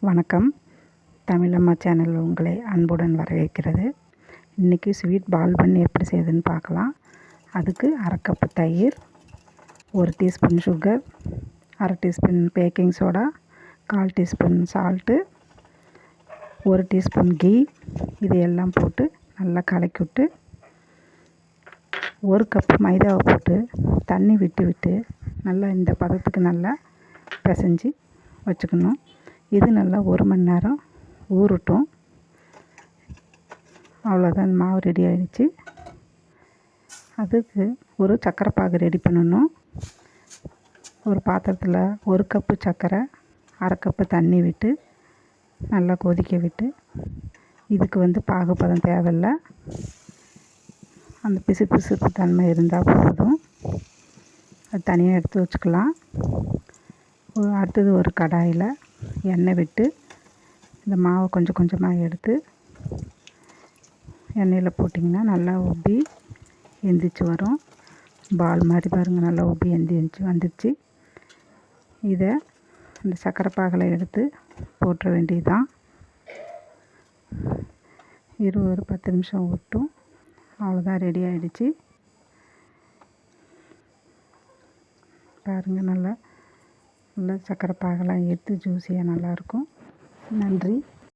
வணக்கம். தமிழம்மா சேனல் உங்களை அன்புடன் வரவேற்கிறது. இன்றைக்கி ஸ்வீட் பால் பண்ணி எப்படி செய்யுதுன்னு பார்க்கலாம். அதுக்கு அரை கப்பு தயிர், 1 டீஸ்பூன் சுகர், அரை teaspoon baking soda, 1/4 teaspoon salt, 1 teaspoon ghee, இதையெல்லாம் போட்டு நல்லா கலக்கி விட்டு 1 கப்பு மைதாவை போட்டு தண்ணி விட்டு நல்லா இந்த பதத்துக்கு நல்லா பிசைஞ்சு வச்சுக்கணும். இது நல்லா 1 மணி நேரம் ஊறட்டும். அவ்வளோதான், மாவு ரெடி ஆகிடுச்சு. அதுக்கு ஒரு சர்க்கரை பாகு ரெடி பண்ணணும். ஒரு பாத்திரத்தில் 1 கப்பு சர்க்கரை, அரை கப்பு தண்ணி விட்டு நல்லா கொதிக்க விட்டு, இதுக்கு பாகுப்பதம் தேவையில்லை, அந்த பிசுப்பு தன்மை இருந்தால் போதும். அது தனியாக எடுத்து வச்சுக்கலாம். அடுத்தது ஒரு கடாயில் எண்ணெய் விட்டு இந்த மாவை கொஞ்சம் கொஞ்சமாக எடுத்து எண்ணெயில் போட்டிங்கன்னா நல்லா உப்பி எந்திரிச்சு வரும். பால் மாதிரி பாருங்கள், நல்லா உப்பி எந்திரிச்சு வந்துடுச்சு. இதை இந்த சர்க்கரை பாகில் எடுத்து போட்டுற வேண்டியது தான். ஒரு 10 நிமிஷம் விட்டும். அவ்வளோதான், ரெடி ஆகிடுச்சு. பாருங்கள், நல்லா சர்க்கரை பாகெல்லாம் எடுத்து ஜூஸியாக நல்லாயிருக்கும். நன்றி.